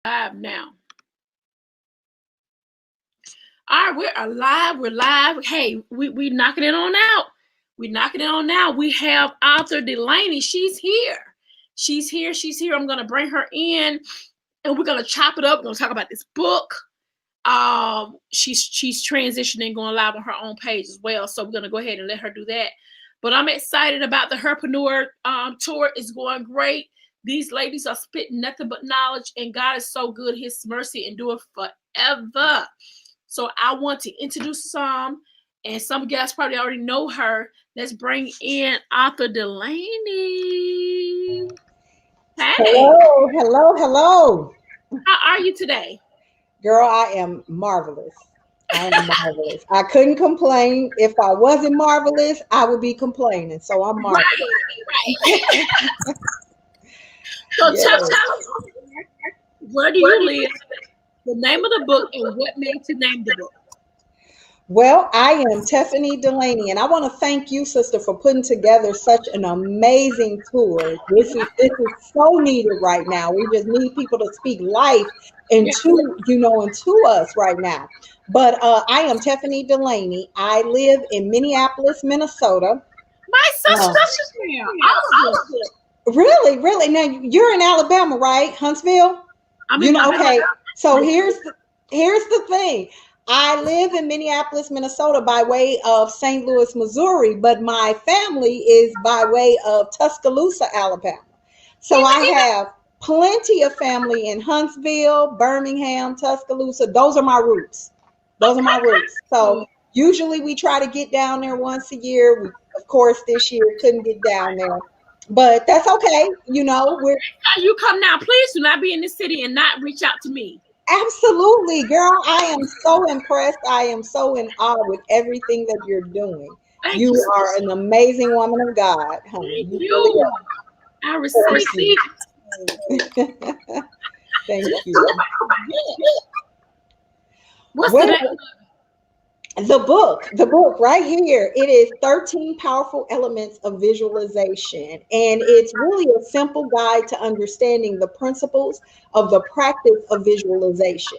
Live now. All right, we're alive. We're live. Hey, we knocking it on out. We knocking it on out. We have author Delaney. She's here. She's here. She's here. I'm gonna bring her in, and we're gonna chop it up. We're gonna talk about this book. She's transitioning, going live on her own page as well. So we're gonna go ahead and let her do that. But I'm excited about the Herpreneur tour. It's going great. These ladies are spitting nothing but knowledge, and God is so good. His mercy endure forever. So I want to introduce some, and some of you guys probably already know her. Let's bring in author Delaney. Hey. Hello. How are you today? Girl, I am marvelous. I couldn't complain. If I wasn't marvelous, I would be complaining. So I'm marvelous. Right. So tell us, where do you live, the name of the book, and what made you name the book? Well, I am Tephanie Delaney, and I want to thank you, sister, for putting together such an amazing tour. This is so needed right now. We just need people to speak life into us right now. But I am Tephanie Delaney. I live in Minneapolis, Minnesota. My sister's here. All of it. Really. Now you're in Alabama, right? Huntsville. Okay. So here's the thing. I live in Minneapolis, Minnesota by way of St. Louis, Missouri, but my family is by way of Tuscaloosa, Alabama. So I have plenty of family in Huntsville, Birmingham, Tuscaloosa. Those are my roots. So usually we try to get down there once a year. We, of course, this year couldn't get down there, but that's okay. You come now. Please do not be in this city and not reach out to me. Absolutely, girl. I am so impressed. I am so in awe with everything that you're doing. You are an amazing woman of God, honey. Thank you. I receive it. Thank you. What's the name? The book right here. It is 13 Powerful Elements of Visualization. And it's really a simple guide to understanding the principles of the practice of visualization.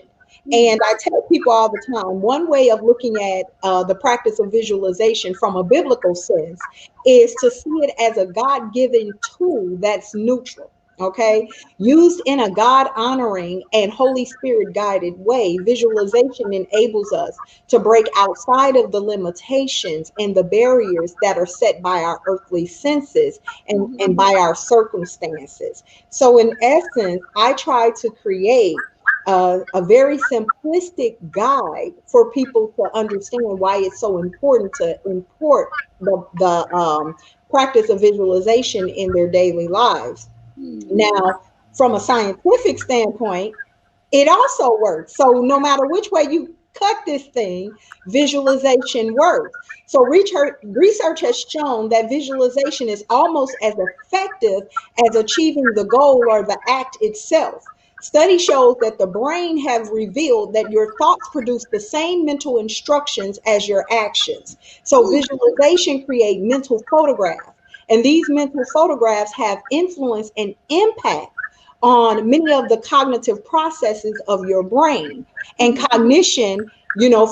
And I tell people all the time, one way of looking at the practice of visualization from a biblical sense is to see it as a God-given tool that's neutral. Okay, used in a God-honoring and Holy Spirit-guided way, visualization enables us to break outside of the limitations and the barriers that are set by our earthly senses and by our circumstances. So in essence, I try to create a very simplistic guide for people to understand why it's so important to import the practice of visualization in their daily lives. Now, from a scientific standpoint, it also works. So no matter which way you cut this thing, visualization works. So research has shown that visualization is almost as effective as achieving the goal or the act itself. Study shows that the brain have revealed that your thoughts produce the same mental instructions as your actions. So visualization creates mental photographs. And these mental photographs have influence and impact on many of the cognitive processes of your brain. And cognition,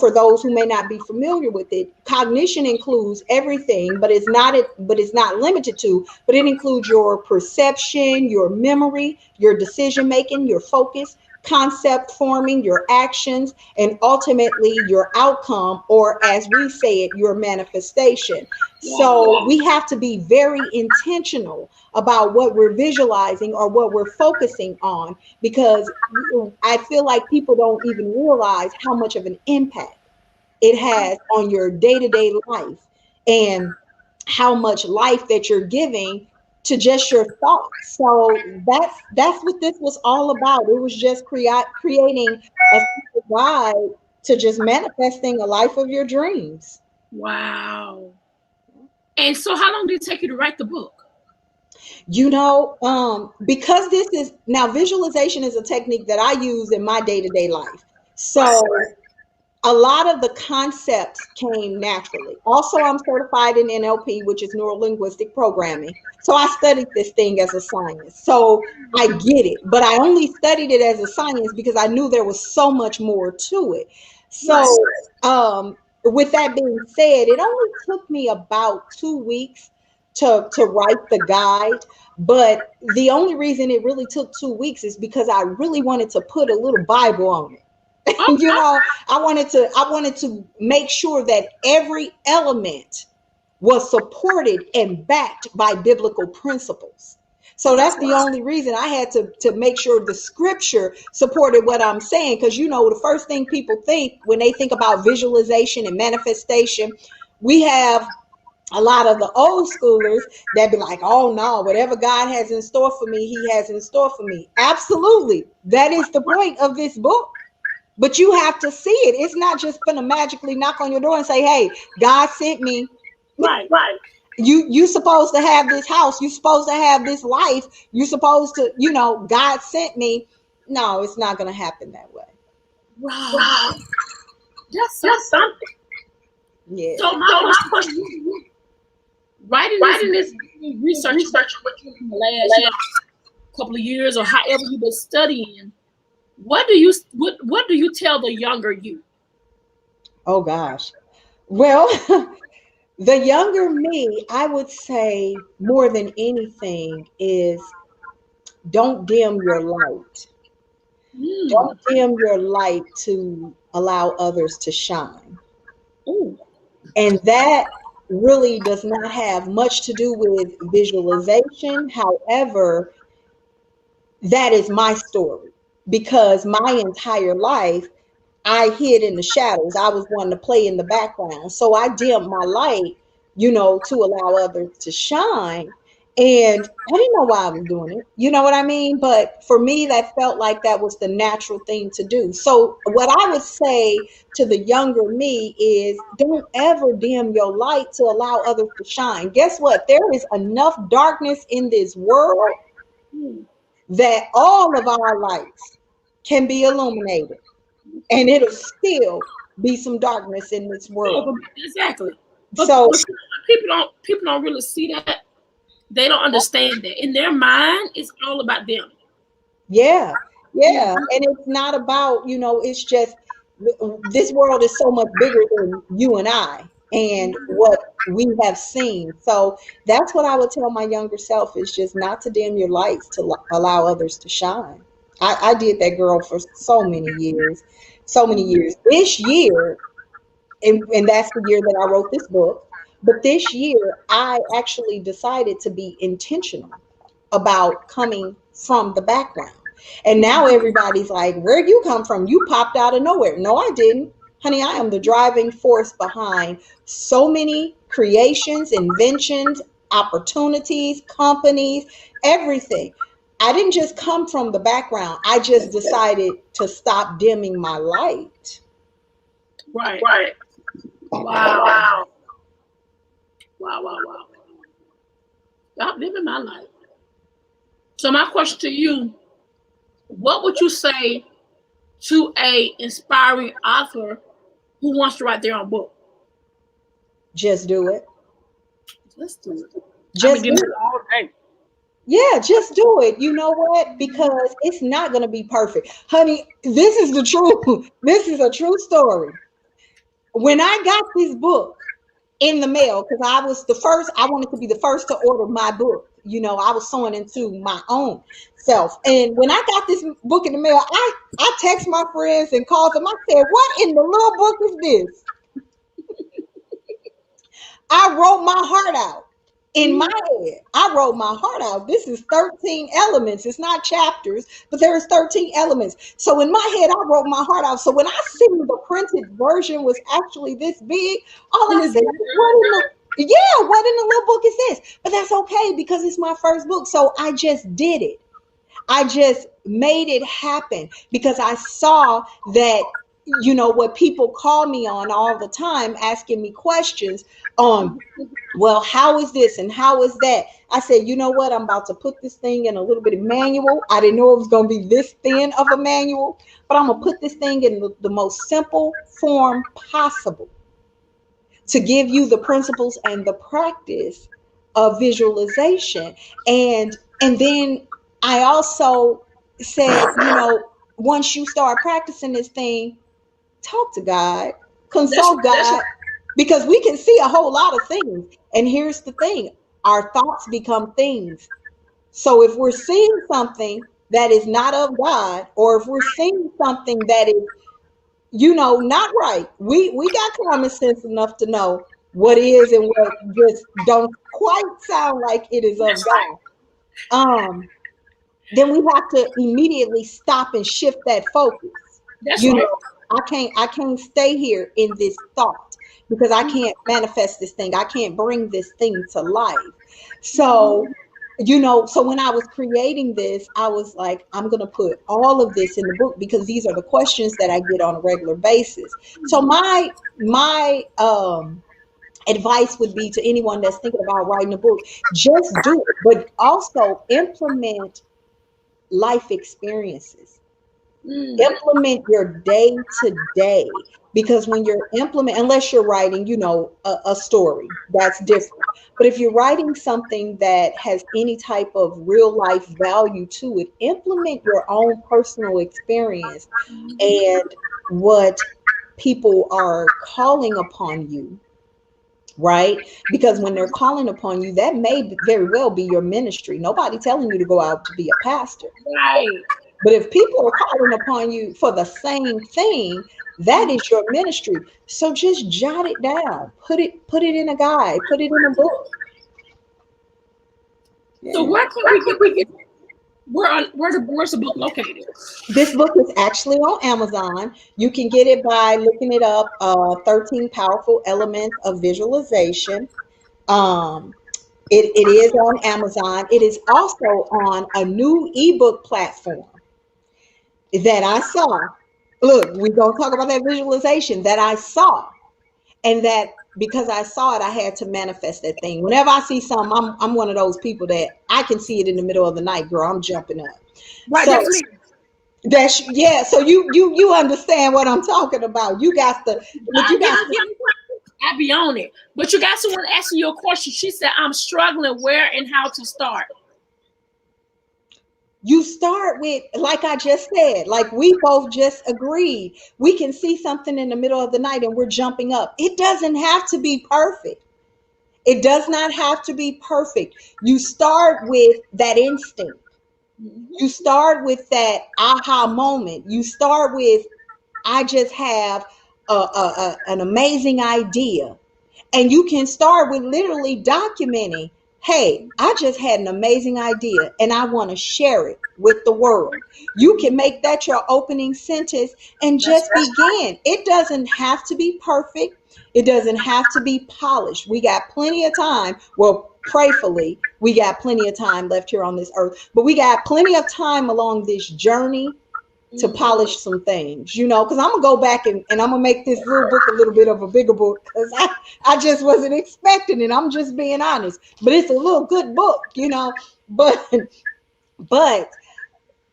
for those who may not be familiar with it, cognition includes everything, but it's not limited to, but it includes your perception, your memory, your decision making, your focus, concept forming, your actions, and ultimately your outcome, or as we say it, your manifestation. So we have to be very intentional about what we're visualizing or what we're focusing on, because I feel like people don't even realize how much of an impact it has on your day-to-day life and how much life that you're giving to just your thoughts. So that's what this was all about. It was just creating a guide to just manifesting a life of your dreams. Wow. And so how long did it take you to write the book? Because this is now, visualization is a technique that I use in my day-to-day life. So a lot of the concepts came naturally. Also, I'm certified in NLP, which is neuro linguistic programming. So I studied this thing as a science. So I get it, but I only studied it as a science because I knew there was so much more to it. Right. So, with that being said, it only took me about 2 weeks to write the guide. But the only reason it really took 2 weeks is because I really wanted to put a little Bible on it. You Okay. know, I wanted to make sure that every element was supported and backed by biblical principles. So that's the only reason I had to make sure the scripture supported what I'm saying. Because, you know, the first thing people think when they think about visualization and manifestation, we have a lot of the old schoolers that be like, oh no, whatever God has in store for me, he has in store for me. Absolutely. That is the point of this book. But you have to see it. It's not just gonna magically knock on your door and say, hey, God sent me. Right. You supposed to have this house. You supposed to have this life. You supposed to, God sent me. No, it's not gonna happen that way. Wow. That's something. Yeah. So my question, writing this research in the last couple of years or however you've been studying, what do you tell the younger you? Oh gosh. Well, the younger me, I would say more than anything is don't dim your light. Mm. Don't dim your light to allow others to shine. Ooh. And that really does not have much to do with visualization. However, that is my story because my entire life I hid in the shadows. I was one to play in the background. So I dimmed my light, to allow others to shine. And I didn't know why I was doing it. You know what I mean? But for me, that felt like that was the natural thing to do. So what I would say to the younger me is don't ever dim your light to allow others to shine. Guess what? There is enough darkness in this world Mm. that all of our lights can be illuminated and it'll still be some darkness in this world. Exactly. But So people don't really see that. They don't understand that. In their mind, it's all about them. yeah, yeah. And it's not about, it's just this world is so much bigger than you and I and what we have seen. So that's what I would tell my younger self is just not to dim your lights to allow others to shine. I did that, girl, for so many years. So many years. This year, and that's the year that I wrote this book. But this year, I actually decided to be intentional about coming from the background. And now everybody's like, where'd you come from? You popped out of nowhere. No, I didn't. Honey, I am the driving force behind so many creations, inventions, opportunities, companies, everything. I didn't just come from the background. I just decided to stop dimming my light. Right. Wow. Wow. I'm living my life. So my question to you, what would you say to a inspiring author who wants to write their own book? Just do it. Let's do it. Just do getting it. it all day. Yeah, just do it. You know what? Because it's not going to be perfect. Honey, this is the truth. This is a true story. When I got this book in the mail, because I wanted to be the first to order my book. I was sewing into my own self. And when I got this book in the mail, I text my friends and called them. I said, what in the little book is this? I wrote my heart out. In my head, I wrote my heart out. This is 13 elements. It's not chapters, but there's 13 elements. So in my head, I wrote my heart out. So when I seen the printed version was actually this big, all I said, what in the little book is this? But that's okay because it's my first book. So I just did it. I just made it happen because I saw that you know, what people call me on all the time, asking me questions on, well, how is this and how is that? I said, you know what? I'm about to put this thing in a little bit of manual. I didn't know it was going to be this thin of a manual, but I'm going to put this thing in the most simple form possible to give you the principles and the practice of visualization. And then I also said, you know, once you start practicing this thing, talk to God, That's consult God, because we can see a whole lot of things. And here's the thing, our thoughts become things. So if we're seeing something that is not of God, or if we're seeing something that is, you know, not right, we got common sense enough to know what is and what just don't quite sound like it is of right. God. Um, then we have to immediately stop and shift that focus. That's You right. know, I can't stay here in this thought because I can't manifest this thing. I can't bring this thing to life. So, you know, so when I was creating this, I was like, I'm going to put all of this in the book because these are the questions that I get on a regular basis. So my advice would be to anyone that's thinking about writing a book, just do it, but also implement life experiences. Mm. Implement your day to day, because when you're unless you're writing, you know, a story, that's different. But if you're writing something that has any type of real life value to it, implement your own personal experience and what people are calling upon you, right? Because when they're calling upon you, that may very well be your ministry. Nobody telling you to go out to be a pastor. Right. But if people are calling upon you for the same thing, that is your ministry. So just jot it down. Put it in a guide, put it in a book. So Yeah. where can we get the where's the book located? This book is actually on Amazon. You can get it by looking it up, 13 Powerful Elements of Visualization. Um, it is on Amazon. It is also on a new ebook platform that I saw. Look, we're going to talk about that visualization that I saw. And that because I saw it, I had to manifest that thing. Whenever I see something, I'm one of those people that I can see it in the middle of the night, girl. I'm jumping up. Right, So that's me. that's, yeah. So you understand what I'm talking about. You got to look. You got to. I be on it. But you got someone asking you a question. She said, I'm struggling where and how to start. You start with, like I just said, like we both just agreed. We can see something in the middle of the night and we're jumping up. It doesn't have to be perfect. It does not have to be perfect. You start with that instinct. You start with that aha moment. You start with, I just have an amazing idea. And you can start with literally documenting, hey, I just had an amazing idea and I want to share it with the world. You can make that your opening sentence and That's just right. begin. It doesn't have to be perfect. It doesn't have to be polished. We got plenty of time. Well, prayfully, we got plenty of time left here on this earth, but we got plenty of time along this journey to polish some things, you know, because I'm gonna go back and I'm gonna make this little book a little bit of a bigger book because I just wasn't expecting it. I'm just being honest. But it's a little good book, you know. But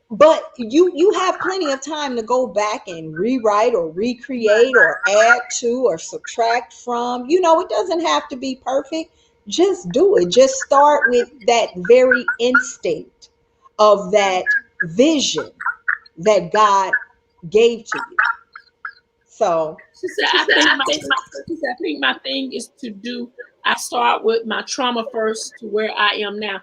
but you have plenty of time to go back and rewrite or recreate or add to or subtract from. You know, it doesn't have to be perfect. Just do it. Just start with that very instinct of that vision that God gave to you. So, She said, I think my thing is to do, I start with my trauma first to where I am now.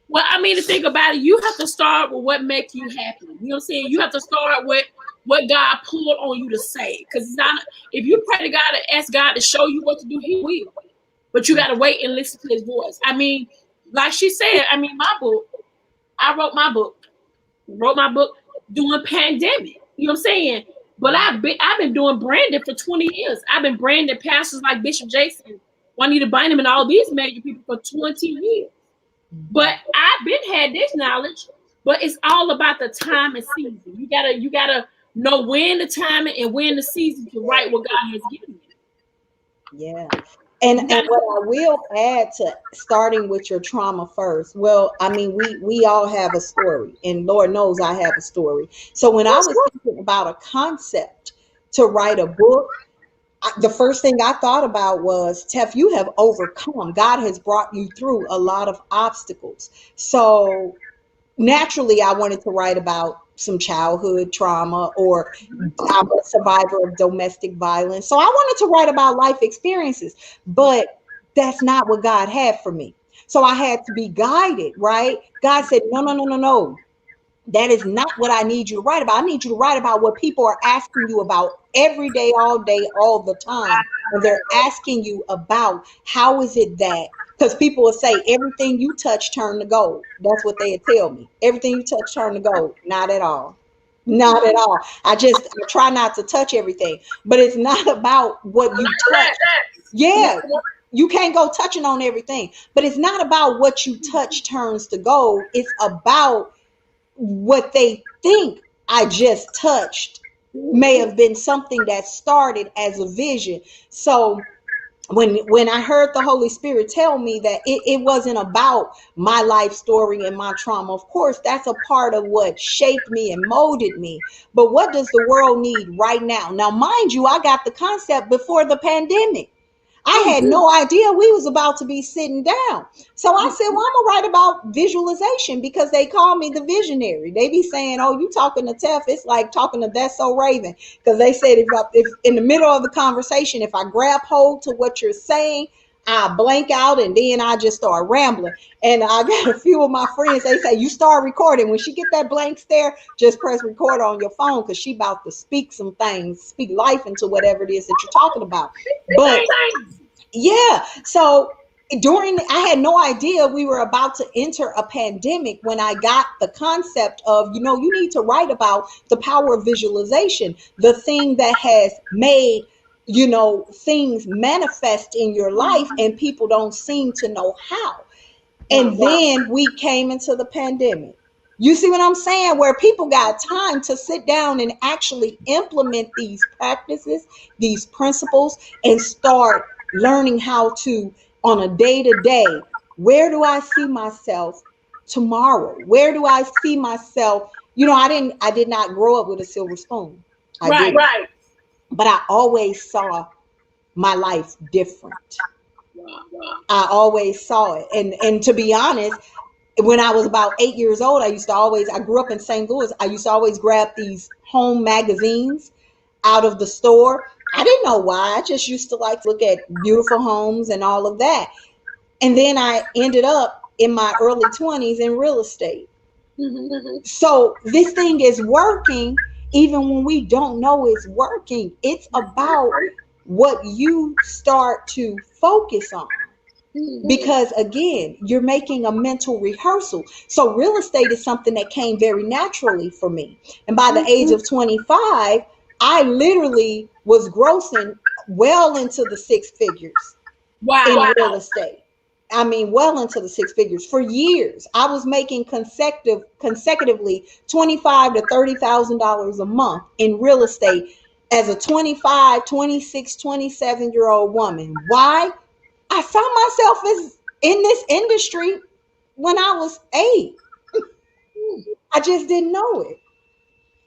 Well, I mean, to think about it, you have to start with what makes you happy. You know what I'm saying? You have to start with what God pulled on you to say. Because it's not, if you pray to God and ask God to show you what to do, He will. But you got to wait and listen to His voice. I mean, like she said, I mean, my book, I wrote my book during pandemic. You know what I'm saying? But I've been doing branding for 20 years. I've been branding pastors like Bishop Jason, Juanita Bynum, and all these major people for 20 years. But I've been had this knowledge, but it's all about the time and season. You gotta know when the time and when the season to write what God has given you. Yeah. And what I will add to starting with your trauma first, well, I mean, we all have a story, and Lord knows I have a story. So when I was thinking about a concept to write a book, the first thing I thought about was, Tef, you have overcome. God has brought you through a lot of obstacles. So naturally, I wanted to write about some childhood trauma, or I'm a survivor of domestic violence. So I wanted to write about life experiences, but that's not what God had for me. So I had to be guided, right? God said, no, no, no, no, no. That is not what I need you to write about. I need you to write about what people are asking you about every day, all the time. And they're asking you about, how is it that, because people will say everything you touch turn to gold. That's what they tell me. Everything you touch turn to gold. Not at all. Not at all. I try not to touch everything, but it's not about what you touch. Yeah, you can't go touching on everything, but it's not about what you touch turns to gold. It's about what they think I just touched may have been something that started as a vision. So when I heard the Holy Spirit tell me that it wasn't about my life story and my trauma, of course, that's a part of what shaped me and molded me. But what does the world need right now? Now, mind you, I got the concept before the pandemic. I had no idea we was about to be sitting down. So I said, well, I'm gonna write about visualization, because they call me the visionary. They be saying, oh, you talking to Tef, it's like talking to That's So Raven. Because they said if in the middle of the conversation, if I grab hold to what you're saying, I blank out and then I just start rambling. And I got a few of my friends, they say, you start recording. When she get that blank stare, just press record on your phone, because she about to speak some things, speak life into whatever it is that you're talking about. But yeah, so I had no idea we were about to enter a pandemic when I got the concept of, you need to write about the power of visualization, the thing that has made, things manifest in your life, and people don't seem to know how. And then we came into the pandemic. You see what I'm saying? Where people got time to sit down and actually implement these practices, these principles, and start learning how to, on a day to day, where do I see myself tomorrow? Where do I see myself? I did not grow up with a silver spoon. I didn't. Right. But I always saw my life different. I always saw it. And to be honest, when I was about 8 years old, I grew up in St. Louis. I used to always grab these home magazines out of the store. I didn't know why. I just used to like to look at beautiful homes and all of that. And then I ended up in my early 20s in real estate. So this thing is working even when we don't know it's working. It's about what you start to focus on. Because again, you're making a mental rehearsal. So real estate is something that came very naturally for me. And by the age of 25, I literally was grossing well into the six figures in real estate. I mean, well into the six figures for years. I was making consecutively $25,000 to $30,000 a month in real estate as a 25, 26, 27-year-old woman. Why? I saw myself as in this industry when I was 8. I just didn't know it.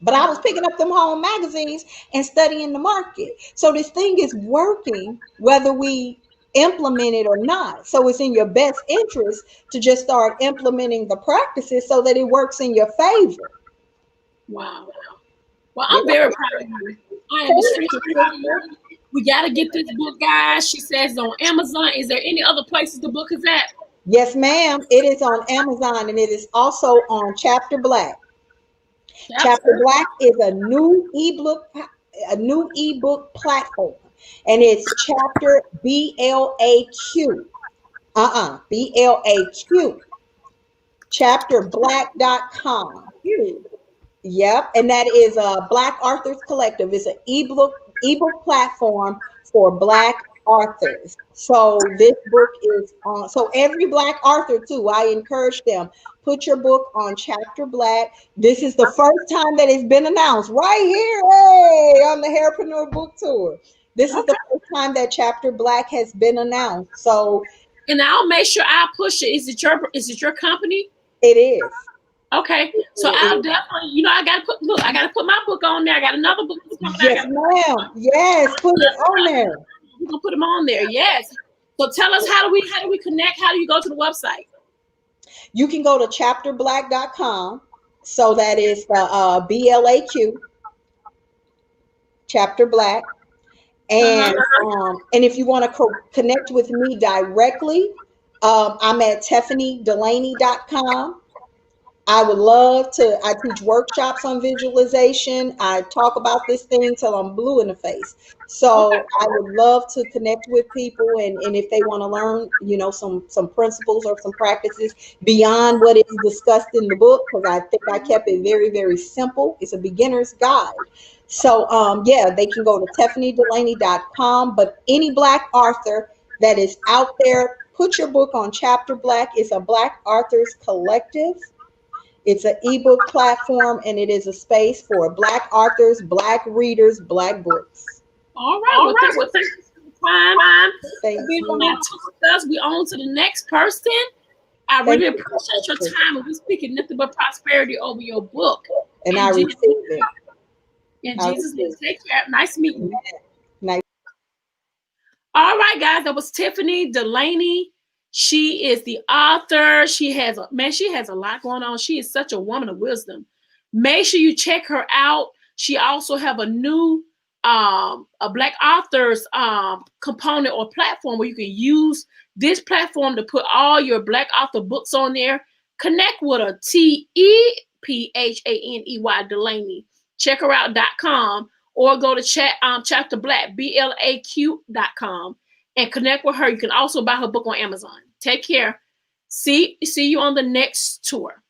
But I was picking up them home magazines and studying the market. So this thing is working whether we implement it or not. So it's in your best interest to just start implementing the practices so that it works in your favor. Wow. Well, I'm very proud of you. I am extremely proud of you. We got to get this book, guys. She says on Amazon. Is there any other places the book is at? Yes, ma'am. It is on Amazon, and it is also on Chapter Black. Chapter Black is a new ebook platform, and it's Chapter BLAQ. BLAQ. Chapterblack.com. Yep, and that is Black Authors Collective. It's an ebook platform for Black authors. So this book is on. So every Black author too, I encourage them, put your book on Chapter Black. This is the first time that it's been announced right here, hey, on the Hairpreneur Book Tour. This is the first time that Chapter Black has been announced. So, and I'll make sure I push it. Is it your company? it is. Okay, so I'll definitely, I gotta put my book on there. I got another book coming. Yes, ma'am. Yes, put it on there. We're gonna put them on there. Yes. So tell us, how do we connect? How do you go to the website? You can go to chapterblack.com. So that is the BLAQ, Chapter Black. And if you want to connect with me directly, I'm at TephanieDelaney.com. I would love to. I teach workshops on visualization. I talk about this thing till I'm blue in the face. So I would love to connect with people, and if they want to learn, some principles or some practices beyond what is discussed in the book, because I think I kept it very, very simple. It's a beginner's guide. So they can go to TephanieDelaney.com. But any Black author that is out there, put your book on Chapter Black. It's a Black authors collective. It's an ebook platform, and it is a space for Black authors, Black readers, Black books. All right. Thank you for the time. Thank you. We on to the next person. I really appreciate your time. We're speaking nothing but prosperity over your book. And I receive it. In Jesus' name, take care. Nice meeting you. Nice. All right, guys. That was Tephanie Delaney. She is the author. She has a lot going on. She is such a woman of wisdom. Make sure you check her out. She also have a new a Black authors component or platform where you can use this platform to put all your Black author books on there. Connect with her, TEPHANEY Delaney. Check her out.com, or go to Chapter Black, BLAQ.com, and connect with her. You can also buy her book on Amazon. Take care. See you on the next tour.